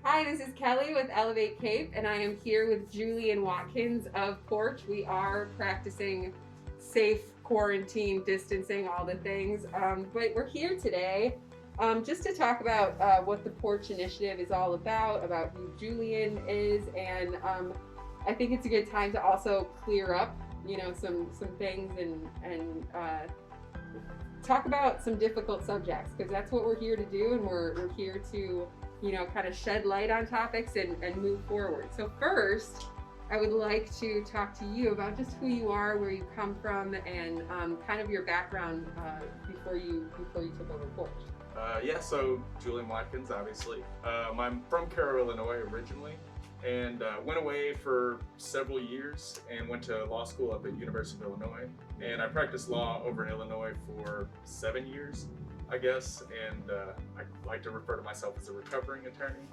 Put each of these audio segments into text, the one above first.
Hi, this is Kelly with Elevate Cape, and I am here with Julian Watkins of PORCH. We are practicing safe quarantine, distancing, all the things. But we're here today just to talk about what the PORCH initiative is all about who Julian is, and I think it's a good time to also clear up, some things and talk about some difficult subjects because that's what we're here to do, and we're here to kind of shed light on topics and move forward. So first, I would like to talk to you about just who you are, where you come from, and kind of your background before you took over PORCH. So Julian Watkins, obviously. I'm from Cairo, Illinois originally, and went away for several years and went to law school up at University of Illinois. And I practiced law over in Illinois for 7 years, I guess. And I like to refer to myself as a recovering attorney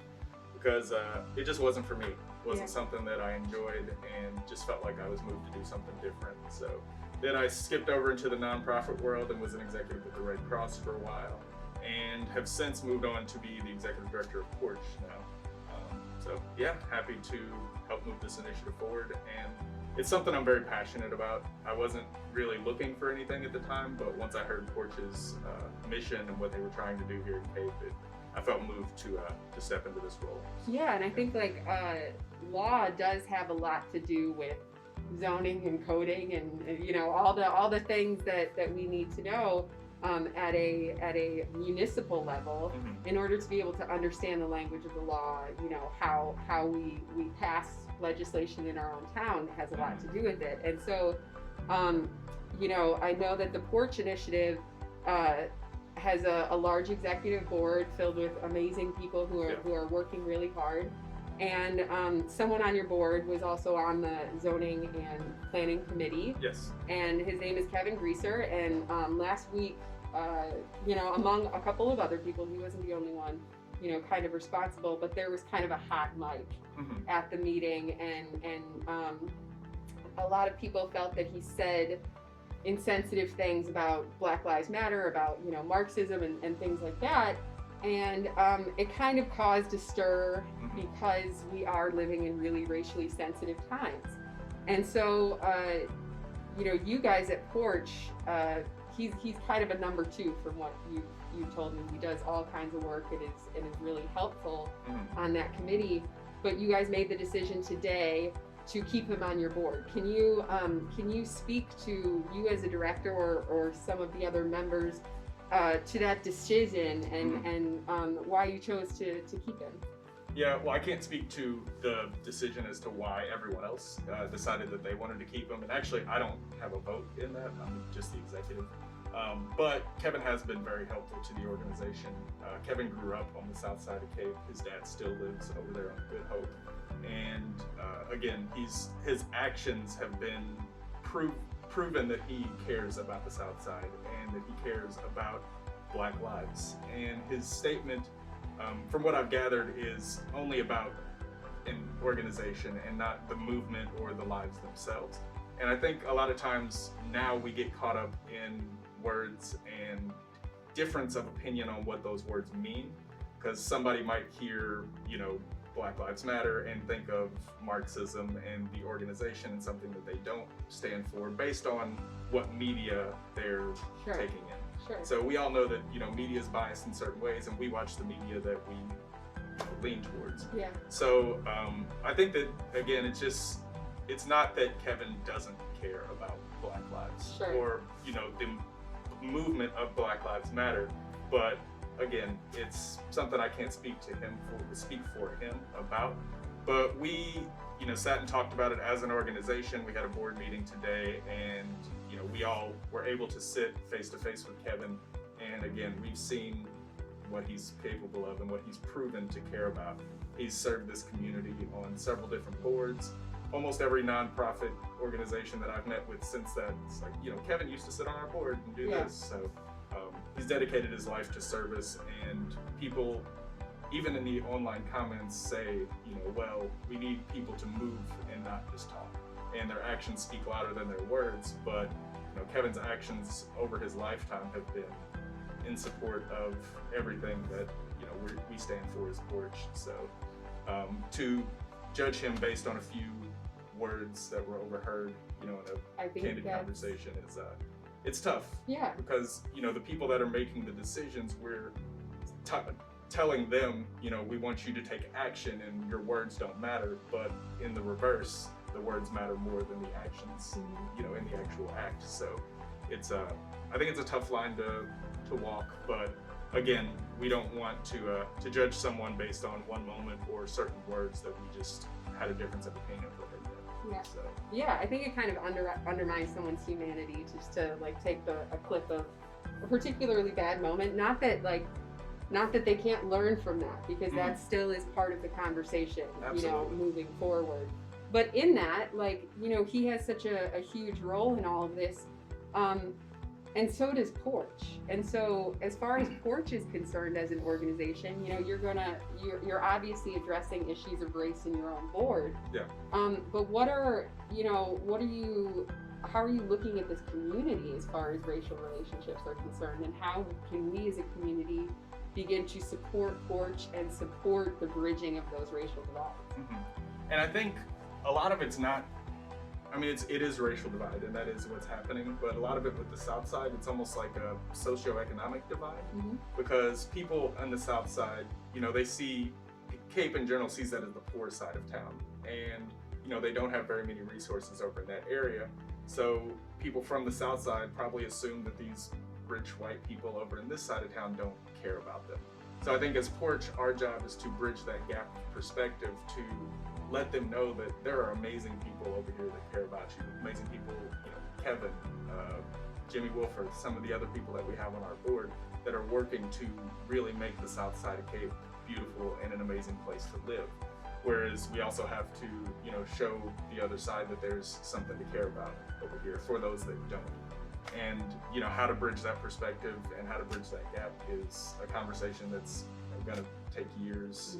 because it just wasn't for me. It wasn't something that I enjoyed and just felt like I was moved to do something different. So then I skipped over into the nonprofit world and was an executive with the Red Cross for a while, and have since moved on to be the executive director of PORCH now. Happy to help move this initiative forward, and it's something I'm very passionate about. I wasn't really looking for anything at the time, but once I heard PORCH's mission and what they were trying to do here in Cape, I felt moved to step into this role. Yeah, and I think law does have a lot to do with zoning and coding and all the things that we need to know at a municipal level in order to be able to understand the language of the law. How we pass legislation in our own town has a lot to do with it. And so I know that the PORCH initiative has a large executive board filled with amazing people who are working really hard. And someone on your board was also on the zoning and planning committee. Yes. And his name is Kevin Greaser. And last week, among a couple of other people, he wasn't the only one, kind of responsible, but there was kind of a hot mic at the meeting. And a lot of people felt that he said insensitive things about Black Lives Matter, about, Marxism and things like that. And it kind of caused a stir because we are living in really racially sensitive times. And so, you guys at PORCH, he's kind of a number two from what you told me. He does all kinds of work and is really helpful on that committee. But you guys made the decision today to keep him on your board. Can you speak to you as a director or some of the other members to that decision and why you chose to keep him? Yeah, well, I can't speak to the decision as to why everyone else decided that they wanted to keep him. And actually, I don't have a vote in that. I'm just the executive. But Kevin has been very helpful to the organization. Kevin grew up on the south side of Cape. His dad still lives over there on Good Hope. And again, his actions have been proven that he cares about the south side and that he cares about Black lives. And his statement, from what I've gathered, is only about an organization and not the movement or the lives themselves. And I think a lot of times now we get caught up in words and difference of opinion on what those words mean, because somebody might hear, Black Lives Matter and think of Marxism and the organization and something that they don't stand for based on what media they're taking in. Sure. So we all know that media is biased in certain ways, and we watch the media that we lean towards. Yeah. So I think that again, it's not that Kevin doesn't care about Black lives or the movement of Black Lives Matter, but again, it's something I can't speak for him about. But we, sat and talked about it as an organization. We had a board meeting today, and we all were able to sit face to face with Kevin. And again, we've seen what he's capable of and what he's proven to care about. He's served this community on several different boards. Almost every nonprofit organization that I've met with since then, it's like, Kevin used to sit on our board and do this. So he's dedicated his life to service, and people, even in the online comments, say, well, we need people to move and not just talk. And their actions speak louder than their words, but Kevin's actions over his lifetime have been in support of everything that we stand for as PORCH. So To judge him based on a few words that were overheard, in a candid conversation is it's tough. Yeah. Because the people that are making the decisions, we're telling them, we want you to take action, and your words don't matter. But in the reverse, the words matter more than the actions, in the actual act. So it's I think it's a tough line to walk, but again, we don't want to judge someone based on one moment or certain words that we just had a difference of opinion of what they did. Yeah. So. Yeah, I think it kind of undermines someone's humanity just to take a clip of a particularly bad moment. Not that they can't learn from that, because that still is part of the conversation, Absolutely. Moving forward. But in that, he has such a huge role in all of this. And so does PORCH. And so as far as PORCH is concerned as an organization, you're obviously addressing issues of race in your own board. Yeah. But how are you looking at this community as far as racial relationships are concerned, and how can we as a community begin to support PORCH and support the bridging of those racial divides? And I think a lot of it's not, it is racial divide, and that is what's happening, but a lot of it with the South Side, it's almost like a socioeconomic divide, because people on the South Side, they see, Cape in general sees that as the poor side of town, and they don't have very many resources over in that area, so people from the South Side probably assume that these rich white people over in this side of town don't care about them. So I think as PORCH, our job is to bridge that gap of perspective, to let them know that there are amazing people over here that care about you. Amazing people, Kevin, Jimmy Wolford, some of the other people that we have on our board that are working to really make the South Side of Cape beautiful and an amazing place to live. Whereas we also have to, show the other side that there's something to care about over here for those that don't. And how to bridge that perspective and how to bridge that gap is a conversation that's going to take years,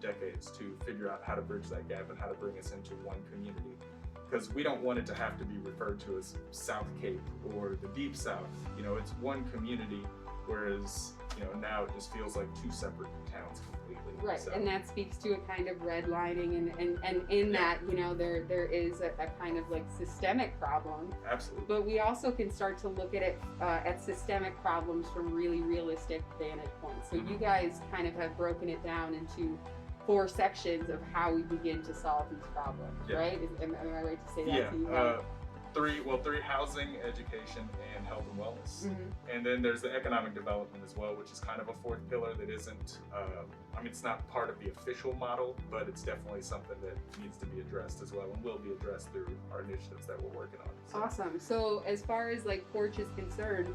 decades to figure out how to bridge that gap and how to bring us into one community. Because we don't want it to have to be referred to as South Cape or the Deep South. It's one community, whereas now it just feels like two separate towns completely. Right, so. And that speaks to a kind of redlining, and in that, there is a kind of systemic problem. Absolutely. But we also can start to look at it at systemic problems from really realistic vantage points. So you guys kind of have broken it down into 4 sections of how we begin to solve these problems, right? Am I right to say that to you? 3 housing, education, and health and wellness. And then there's the economic development as well, which is kind of a 4th pillar that isn't, it's not part of the official model, but it's definitely something that needs to be addressed as well, and will be addressed through our initiatives that we're working on. So. Awesome. So as far as PORCH is concerned,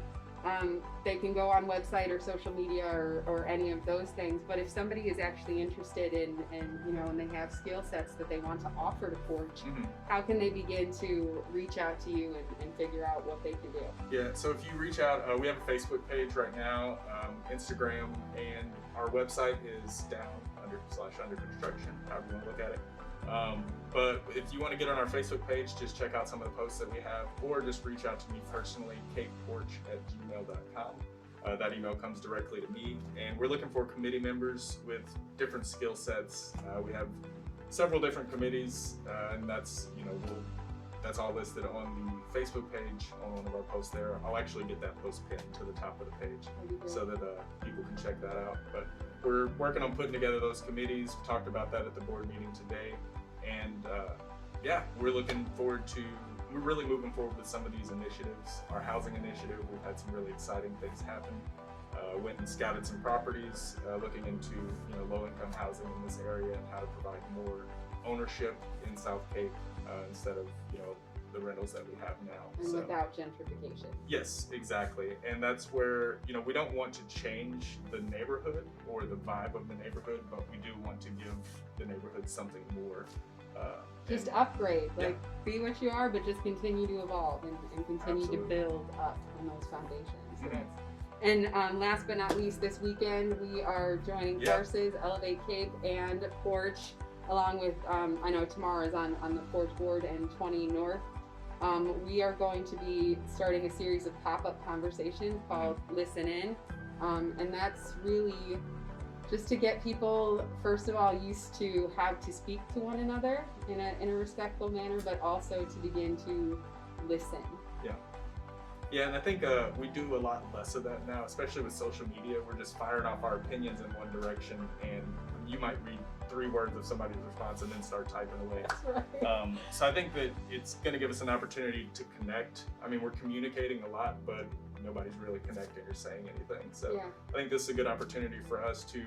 they can go on website or social media or any of those things. But if somebody is actually interested in and they have skill sets that they want to offer to PORCH, how can they begin to reach out to you and figure out what they can do? Yeah, so if you reach out, we have a Facebook page right now, Instagram, and our website is down under construction, however you want to look at it. But if you want to get on our Facebook page, just check out some of the posts that we have, or just reach out to me personally, capeporch@gmail.com. That email comes directly to me, and we're looking for committee members with different skill sets. We have several different committees, and that's that's all listed on the Facebook page on one of our posts there. I'll actually get that post pinned to the top of the page so that people can check that out. But we're working on putting together those committees. We talked about that at the board meeting today. And we're really moving forward with some of these initiatives. Our housing initiative, we've had some really exciting things happen. Went and scouted some properties, looking into low-income housing in this area and how to provide more ownership in South Cape instead of the rentals that we have now. And without gentrification. Yes, exactly. And that's where we don't want to change the neighborhood or the vibe of the neighborhood, but we do want to give the neighborhood something more. Just upgrade, be what you are, but just continue to evolve and continue to build up on those foundations. And last but not least, this weekend we are joining forces, Elevate Cape and PORCH, along with, I know Tamara is on the PORCH board and 20 North. We are going to be starting a series of pop-up conversations called Listen In. And that's really just to get people, first of all, used to how to speak to one another in a respectful manner, but also to begin to listen. Yeah, and I think we do a lot less of that now, especially with social media. We're just firing off our opinions in one direction, and you might read 3 words of somebody's response and then start typing away. That's right. So I think that it's going to give us an opportunity to connect. I mean, we're communicating a lot, but nobody's really connecting or saying anything. So Yeah. I think this is a good opportunity for us to,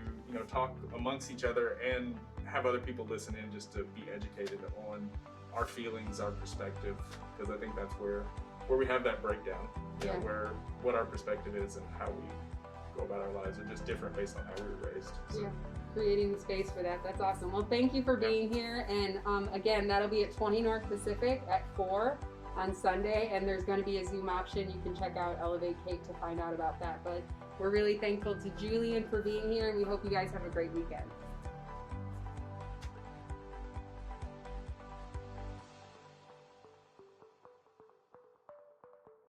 talk amongst each other and have other people listen in, just to be educated on our feelings, our perspective, because I think that's where we have that breakdown, Yeah. where what our perspective is and how we go about our lives are just different based on how we were raised. So. Yeah. Creating the space for that. That's awesome. Well, thank you for being here. And again, that'll be at 20 North Pacific at 4 on Sunday. And there's going to be a Zoom option. You can check out Elevate Cake to find out about that. But we're really thankful to Julian for being here, and we hope you guys have a great weekend.